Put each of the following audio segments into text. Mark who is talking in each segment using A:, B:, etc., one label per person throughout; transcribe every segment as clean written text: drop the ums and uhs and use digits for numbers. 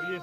A: No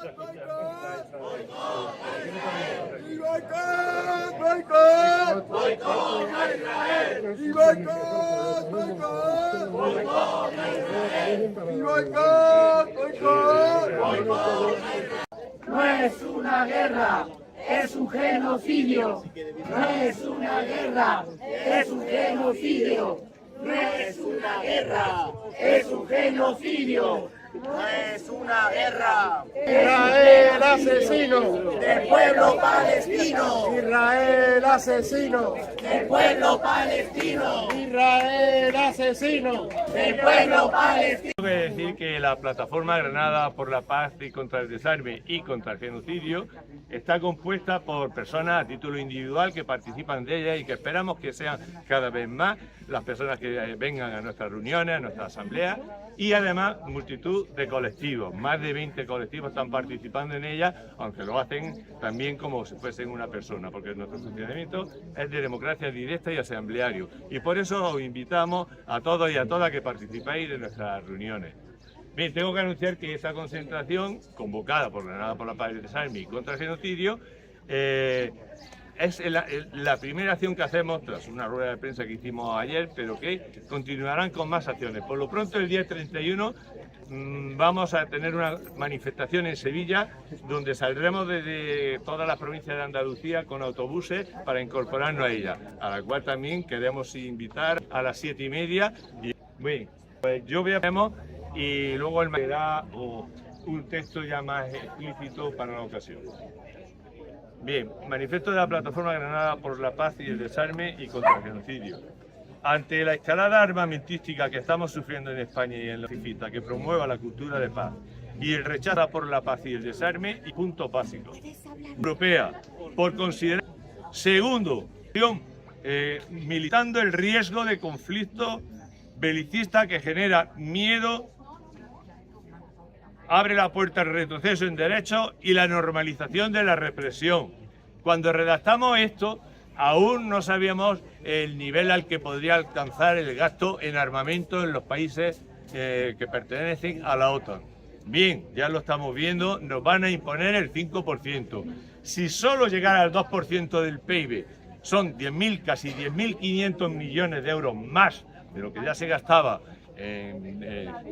A: es una guerra, es un genocidio. No es una guerra, es un genocidio. No es una guerra, es un genocidio.
B: No es una guerra.
C: Israel asesino
B: Del pueblo palestino.
C: Israel asesino
B: Del pueblo palestino.
C: Israel asesino
B: Del pueblo palestino.
D: Tengo que decir que la plataforma Granada por la Paz y contra el Desarme y contra el Genocidio está compuesta por personas a título individual que participan de ella y que esperamos que sean cada vez más las personas que vengan a nuestras reuniones, a nuestras asambleas, y además multitud de colectivos. Más de 20 colectivos están participando en ella, aunque lo hacen también como si fuesen una persona, porque nuestro funcionamiento es de democracia directa y asambleario. Y por eso os invitamos a todos y a todas que participéis de nuestras reuniones. Bien, tengo que anunciar que esa concentración, convocada por Granada por la Paz y el Desarme y contra el Genocidio, es la primera acción que hacemos tras una rueda de prensa que hicimos ayer, pero que continuarán con más acciones. Por lo pronto, el día 31 vamos a tener una manifestación en Sevilla donde saldremos desde todas las provincias de Andalucía con autobuses para incorporarnos a ella, a la cual también queremos invitar a las 7:30. Y, bien, pues yo voy a ver y luego él me dará un texto ya más explícito para la ocasión. Bien, manifiesto de la plataforma Granada por la Paz y el Desarme y contra el Genocidio. Ante la escalada armamentística que estamos sufriendo en España y en la pacifista que promueva la cultura de paz y el rechazo por la paz y el desarme, y punto básico. Europea, por considerar. Segundo, militando el riesgo de conflicto belicista que genera miedo, abre la puerta al retroceso en derechos y la normalización de la represión. Cuando redactamos esto, aún no sabíamos el nivel al que podría alcanzar el gasto en armamento en los países que pertenecen a la OTAN. Bien, ya lo estamos viendo, nos van a imponer el 5%. Si solo llegara al 2% del PIB, son 10.000, casi 10.500 millones de euros más de lo que ya se gastaba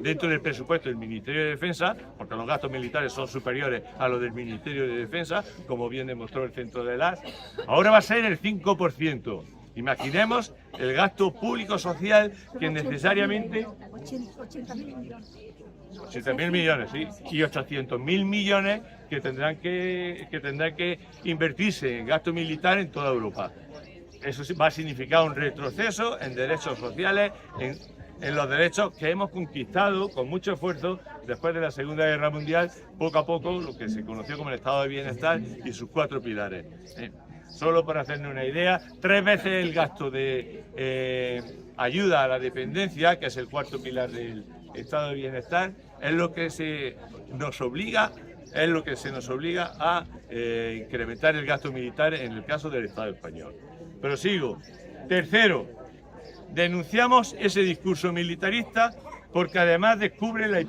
D: dentro del presupuesto del Ministerio de Defensa, porque los gastos militares son superiores a los del Ministerio de Defensa, como bien demostró el Centro de las. Ahora va a ser el 5%. Imaginemos el gasto público social que necesariamente... 80.000 millones, sí, y 800.000 millones que tendrán que invertirse en gasto militar en toda Europa. Eso va a significar un retroceso en derechos sociales, en los derechos que hemos conquistado con mucho esfuerzo después de la Segunda Guerra Mundial, poco a poco, lo que se conoció como el Estado de Bienestar y sus 4 pilares. Solo para hacernos una idea, 3 veces el gasto de ayuda a la dependencia, que es el 4º pilar del Estado de Bienestar, es lo que se nos obliga a incrementar el gasto militar en el caso del Estado español. Pero sigo. Tercero, denunciamos ese discurso militarista porque además descubre la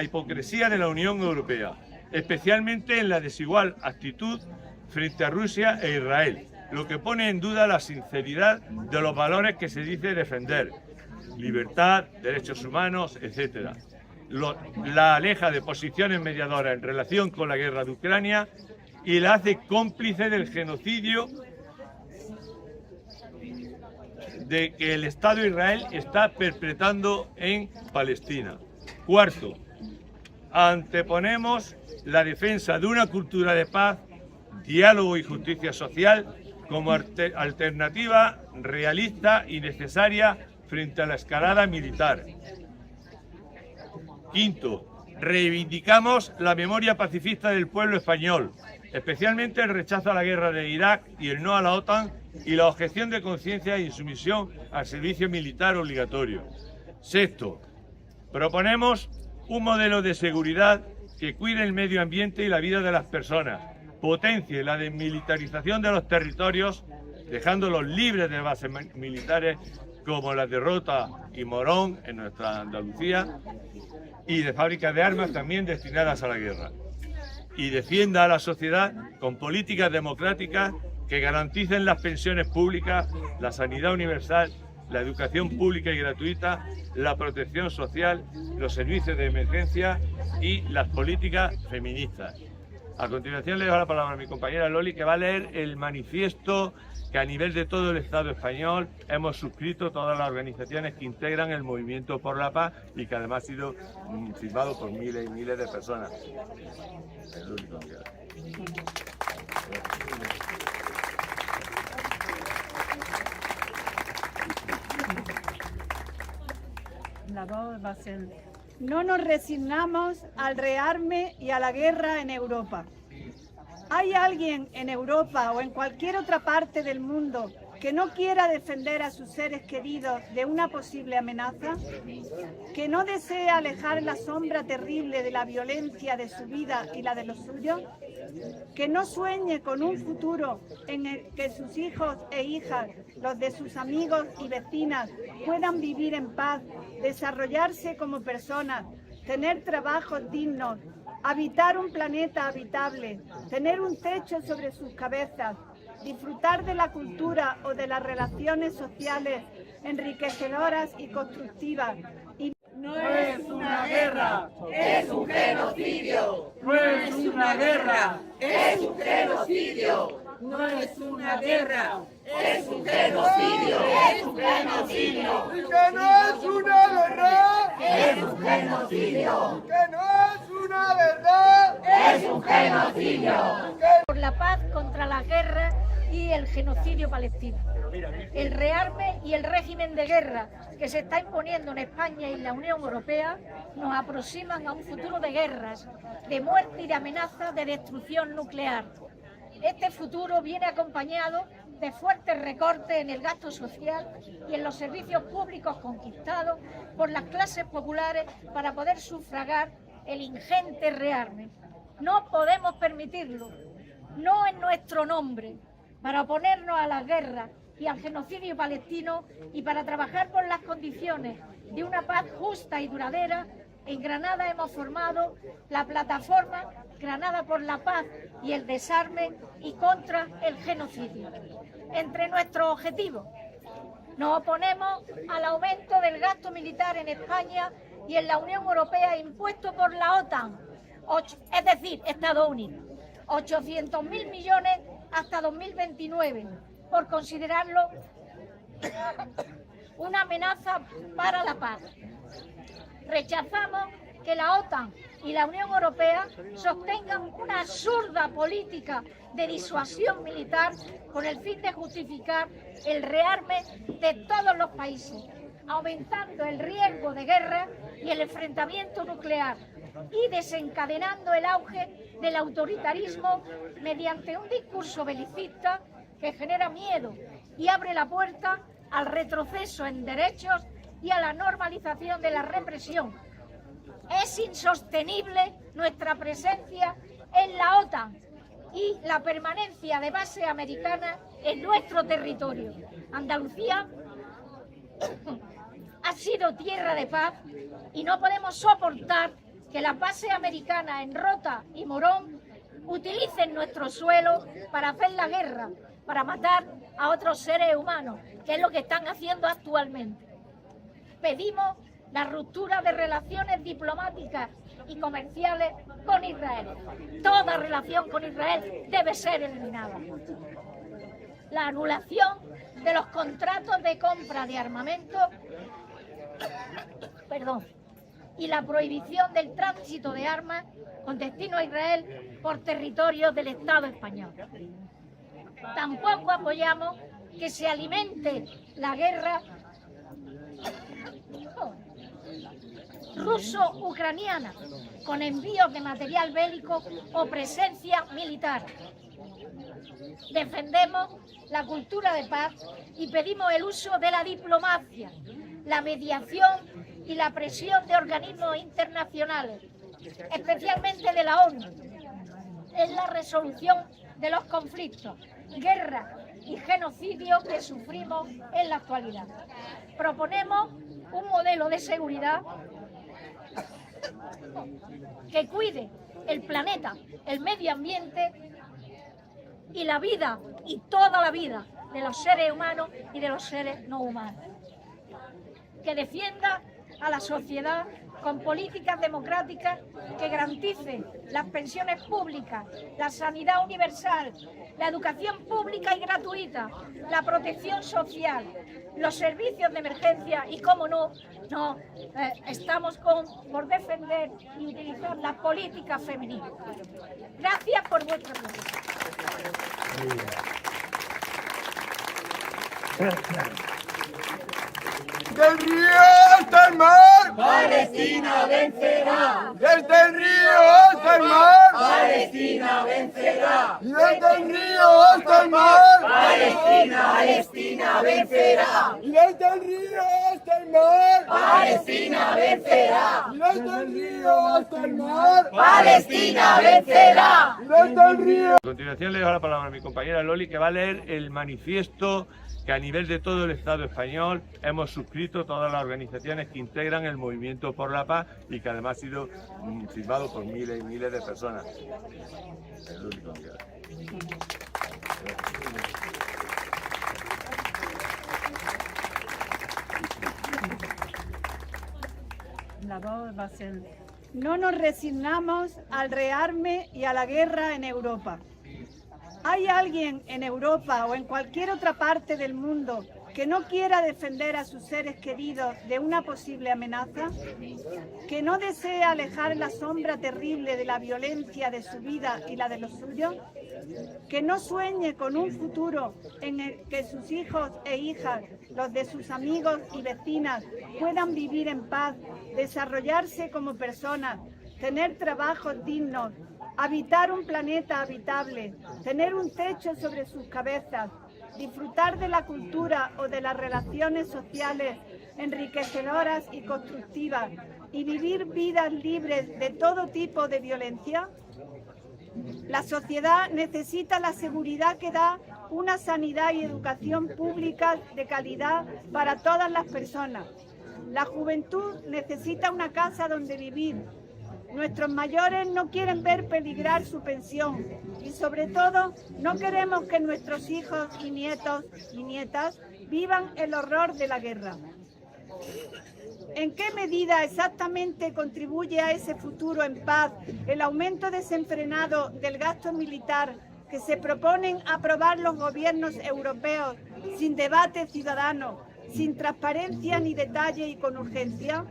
D: hipocresía de la Unión Europea, especialmente en la desigual actitud frente a Rusia e Israel, lo que pone en duda la sinceridad de los valores que se dice defender: libertad, derechos humanos, etc. La aleja de posiciones mediadoras en relación con la guerra de Ucrania y la hace cómplice del genocidio de que el Estado de Israel está perpetrando en Palestina. Cuarto, anteponemos la defensa de una cultura de paz, diálogo y justicia social como alternativa realista y necesaria frente a la escalada militar. Quinto, reivindicamos la memoria pacifista del pueblo español, especialmente el rechazo a la guerra de Irak y el no a la OTAN y la objeción de conciencia y sumisión al servicio militar obligatorio. Sexto, proponemos un modelo de seguridad que cuide el medio ambiente y la vida de las personas, potencie la desmilitarización de los territorios, dejándolos libres de bases militares como las de Rota y Morón en nuestra Andalucía, y de fábricas de armas también destinadas a la guerra. y defienda a la sociedad con políticas democráticas que garanticen las pensiones públicas, la sanidad universal, la educación pública y gratuita, la protección social, los servicios de emergencia y las políticas feministas. A continuación le doy la palabra a mi compañera Loli, que va a leer el manifiesto que a nivel de todo el Estado español hemos suscrito todas las organizaciones que integran el Movimiento por la Paz y que además ha sido firmado por miles y miles de personas. Es lo único que queda.
E: La voz va a ser...
F: No nos resignamos al rearme y a la guerra en Europa. ¿Hay alguien en Europa o en cualquier otra parte del mundo que no quiera defender a sus seres queridos de una posible amenaza? ¿Que no desee alejar la sombra terrible de la violencia de su vida y la de los suyos? ¿Que no sueñe con un futuro en el que sus hijos e hijas, los de sus amigos y vecinas, puedan vivir en paz, desarrollarse como personas, tener trabajos dignos, habitar un planeta habitable, tener un techo sobre sus cabezas, disfrutar de la cultura o de las relaciones sociales enriquecedoras y constructivas?
A: No es una guerra,
B: Es un genocidio.
A: no es una guerra,
B: Es un genocidio.
A: no es una guerra,
B: Es un genocidio. Es un genocidio.
C: ¡Que no es una verdad!
B: Es un genocidio.
C: ¡Que no es una verdad!
B: Es un genocidio.
E: Por la paz contra la guerra y el genocidio palestino. El rearme y el régimen de guerra que se está imponiendo en España y en la Unión Europea nos aproximan a un futuro de guerras, de muerte y de amenaza de destrucción nuclear. Este futuro viene acompañado de fuertes recortes en el gasto social y en los servicios públicos conquistados por las clases populares para poder sufragar el ingente rearme. No podemos permitirlo, no en nuestro nombre, para oponernos a las guerras y al genocidio palestino y para trabajar por las condiciones de una paz justa y duradera. En Granada hemos formado la plataforma Granada por la Paz y el Desarme y contra el genocidio. Entre nuestros objetivos, nos oponemos al aumento del gasto militar en España y en la Unión Europea impuesto por la OTAN, es decir, Estados Unidos, 800.000 millones hasta 2029, por considerarlo una amenaza para la paz. Rechazamos que la OTAN y la Unión Europea sostengan una absurda política de disuasión militar con el fin de justificar el rearme de todos los países, aumentando el riesgo de guerra y el enfrentamiento nuclear y desencadenando el auge del autoritarismo mediante un discurso belicista que genera miedo y abre la puerta al retroceso en derechos y a la normalización de la represión. Es insostenible nuestra presencia en la OTAN y la permanencia de bases americanas en nuestro territorio. Andalucía ha sido tierra de paz y no podemos soportar que las bases americanas en Rota y Morón utilicen nuestro suelo para hacer la guerra, para matar a otros seres humanos, que es lo que están haciendo actualmente. Pedimos la ruptura de relaciones diplomáticas y comerciales con Israel. Toda relación con Israel debe ser eliminada. La anulación de los contratos de compra de armamento, y la prohibición del tránsito de armas con destino a Israel por territorio del Estado español. Tampoco apoyamos que se alimente la guerra ruso-ucraniana con envíos de material bélico o presencia militar. Defendemos la cultura de paz y pedimos el uso de la diplomacia, la mediación y la presión de organismos internacionales, especialmente de la ONU, en la resolución de los conflictos, guerras y genocidios que sufrimos en la actualidad. Proponemos un modelo de seguridad que cuide el planeta, el medio ambiente y la vida, y toda la vida de los seres humanos y de los seres no humanos. Que defienda a la sociedad con políticas democráticas que garanticen las pensiones públicas, la sanidad universal, la educación pública y gratuita, la protección social, los servicios de emergencia y, cómo no, estamos por defender y utilizar la política femenina. Gracias por vuestra atención.
C: Del río hasta el mar,
A: Palestina vencerá.
C: desde el río hasta el mar,
A: Palestina vencerá.
C: desde el río hasta el mar,
A: Palestina vencerá.
C: desde el río hasta el mar,
A: Palestina vencerá.
C: desde el río hasta el mar,
A: Palestina vencerá.
C: desde el río.
D: A continuación le doy la palabra a mi compañera Loli, que va a leer el manifiesto que a nivel de todo el Estado español hemos suscrito todas las organizaciones que integran el Movimiento por la Paz y que además ha sido firmado por miles y miles de personas. Es lo único que hay.
F: La voz va a ser... No nos resignamos al rearme y a la guerra en Europa. ¿Hay alguien en Europa o en cualquier otra parte del mundo que no quiera defender a sus seres queridos de una posible amenaza? ¿Que no desee alejar la sombra terrible de la violencia de su vida y la de los suyos? ¿Que no sueñe con un futuro en el que sus hijos e hijas, los de sus amigos y vecinas, puedan vivir en paz, desarrollarse como personas, tener trabajos dignos, habitar un planeta habitable, tener un techo sobre sus cabezas, disfrutar de la cultura o de las relaciones sociales enriquecedoras y constructivas y vivir vidas libres de todo tipo de violencia? La sociedad necesita la seguridad que da una sanidad y educación pública de calidad para todas las personas. La juventud necesita una casa donde vivir. Nuestros mayores no quieren ver peligrar su pensión y, sobre todo, no queremos que nuestros hijos y nietos y nietas vivan el horror de la guerra. ¿En qué medida exactamente contribuye a ese futuro en paz el aumento desenfrenado del gasto militar que se proponen aprobar los gobiernos europeos sin debate ciudadano, sin transparencia ni detalle y con urgencia?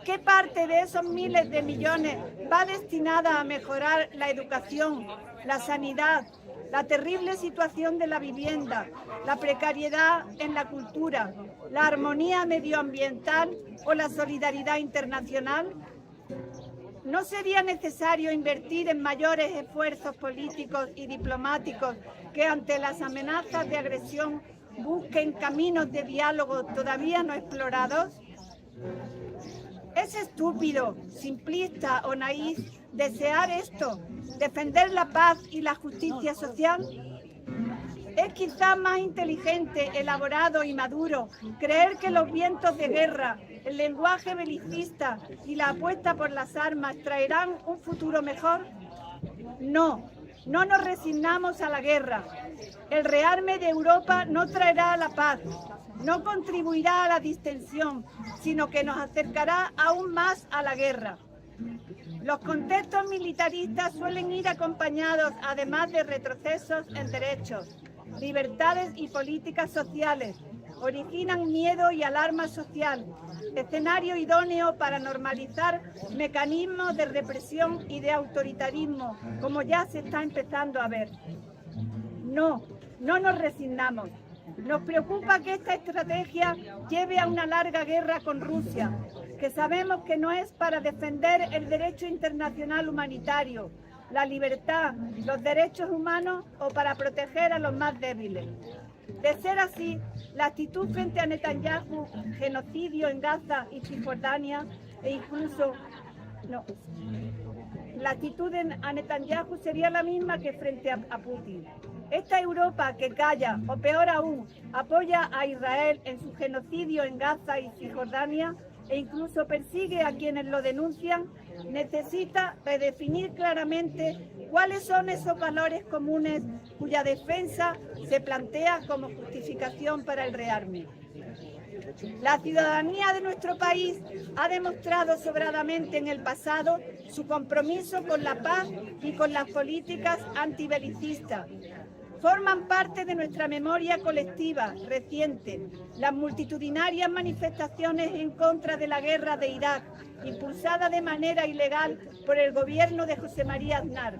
F: ¿Qué parte de esos miles de millones va destinada a mejorar la educación, la sanidad, la terrible situación de la vivienda, la precariedad en la cultura, la armonía medioambiental o la solidaridad internacional? ¿No sería necesario invertir en mayores esfuerzos políticos y diplomáticos que ante las amenazas de agresión busquen caminos de diálogo todavía no explorados? ¿Es estúpido, simplista o naif desear esto, defender la paz y la justicia social? ¿Es quizá más inteligente, elaborado y maduro creer que los vientos de guerra, el lenguaje belicista y la apuesta por las armas traerán un futuro mejor? No, no nos resignamos a la guerra. El rearme de Europa no traerá la paz, no contribuirá a la distensión, sino que nos acercará aún más a la guerra. Los contextos militaristas suelen ir acompañados, además de retrocesos en derechos, libertades y políticas sociales, originan miedo y alarma social, escenario idóneo para normalizar mecanismos de represión y de autoritarismo, como ya se está empezando a ver. No, no nos resignamos. Nos preocupa que esta estrategia lleve a una larga guerra con Rusia, que sabemos que no es para defender el derecho internacional humanitario, la libertad, los derechos humanos o para proteger a los más débiles. De ser así, la actitud frente a Netanyahu, genocidio en Gaza y Cisjordania e incluso... La actitud a Netanyahu sería la misma que frente a Putin. Esta Europa que calla, o peor aún, apoya a Israel en su genocidio en Gaza y Cisjordania e incluso persigue a quienes lo denuncian, necesita redefinir claramente cuáles son esos valores comunes cuya defensa se plantea como justificación para el rearme. La ciudadanía de nuestro país ha demostrado sobradamente en el pasado su compromiso con la paz y con las políticas antibelicistas. Forman parte de nuestra memoria colectiva reciente las multitudinarias manifestaciones en contra de la guerra de Irak, impulsada de manera ilegal por el gobierno de José María Aznar.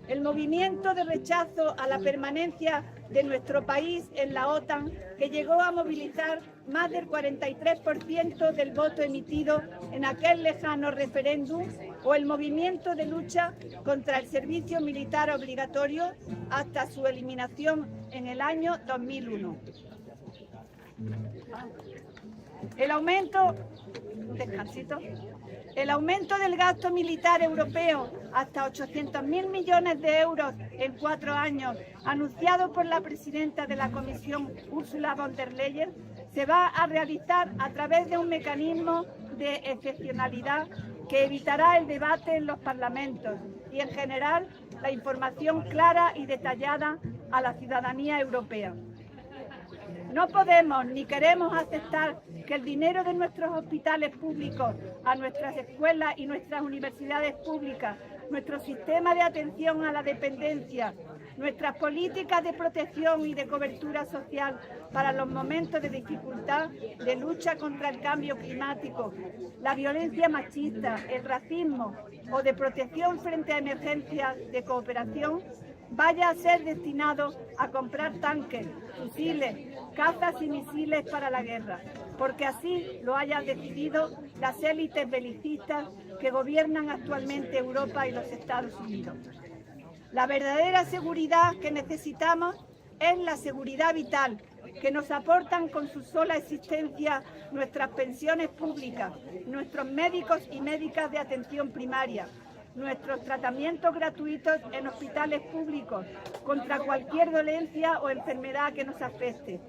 F: El movimiento de rechazo a la permanencia de nuestro país en la OTAN, que llegó a movilizar más del 43% del voto emitido en aquel lejano referéndum, o el movimiento de lucha contra el servicio militar obligatorio hasta su eliminación en el año 2001. El aumento del gasto militar europeo hasta 800.000 millones de euros en 4 años, anunciado por la presidenta de la Comisión, Ursula von der Leyen, se va a realizar a través de un mecanismo de excepcionalidad que evitará el debate en los parlamentos y, en general, la información clara y detallada a la ciudadanía europea. No podemos ni queremos aceptar que el dinero de nuestros hospitales públicos, a nuestras escuelas y nuestras universidades públicas, nuestro sistema de atención a la dependencia, nuestras políticas de protección y de cobertura social para los momentos de dificultad, de lucha contra el cambio climático, la violencia machista, el racismo o de protección frente a emergencias de cooperación, vaya a ser destinado a comprar tanques, fusiles, cazas y misiles para la guerra, porque así lo hayan decidido las élites belicistas que gobiernan actualmente Europa y los Estados Unidos. La verdadera seguridad que necesitamos es la seguridad vital que nos aportan con su sola existencia nuestras pensiones públicas, nuestros médicos y médicas de atención primaria, nuestros tratamientos gratuitos en hospitales públicos contra cualquier dolencia o enfermedad que nos afecte,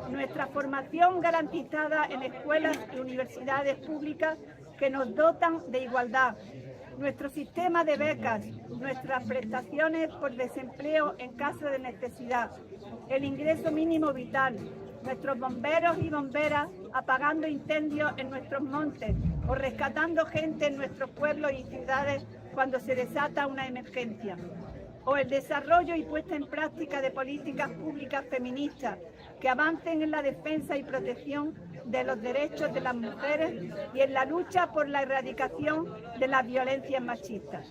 F: nuestra formación garantizada en escuelas y universidades públicas que nos dotan de igualdad, nuestro sistema de becas, nuestras prestaciones por desempleo en caso de necesidad, el ingreso mínimo vital, nuestros bomberos y bomberas apagando incendios en nuestros montes o rescatando gente en nuestros pueblos y ciudades cuando se desata una emergencia, o el desarrollo y puesta en práctica de políticas públicas feministas que avancen en la defensa y protección de los derechos de las mujeres y en la lucha por la erradicación de las violencias machistas.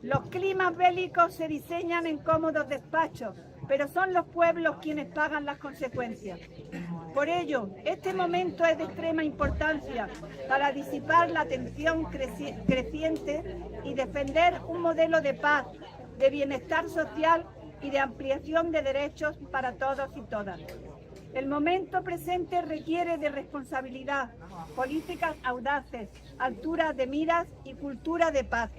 F: Los climas bélicos se diseñan en cómodos despachos, pero son los pueblos quienes pagan las consecuencias. Por ello, este momento es de extrema importancia para disipar la tensión creciente y defender un modelo de paz, de bienestar social y de ampliación de derechos para todos y todas. El momento presente requiere de responsabilidad, políticas audaces, altura de miras y cultura de paz.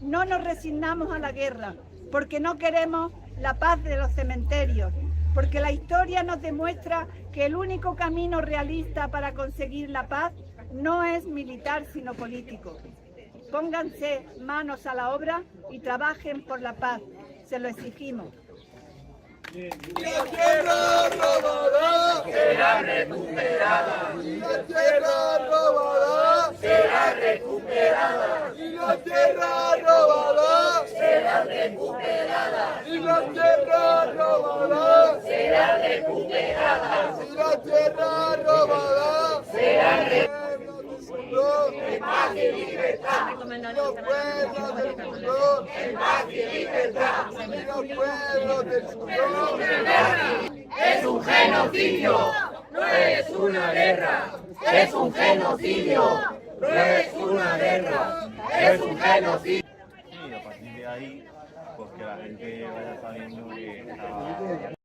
F: No nos resignamos a la guerra, porque no queremos la paz de los cementerios, porque la historia nos demuestra que el único camino realista para conseguir la paz no es militar sino político. Pónganse manos a la obra y trabajen por la paz, se lo exigimos.
C: La tierra robada
B: será recuperada.
C: La tierra robada
B: Será recuperada.
C: y la tierra robada
B: Será recuperada.
C: y la tierra robada
B: Será recuperada.
C: y la tierra robada
B: Será
C: en
B: paz y libertad.
C: los pueblos del mundo,
B: En paz y libertad.
C: y los pueblos del mundo.
B: Es un genocidio. No es una guerra. Es un genocidio. No es una guerra. Es un genocidio.
G: Y a partir de ahí, pues que la gente vaya sabiendo que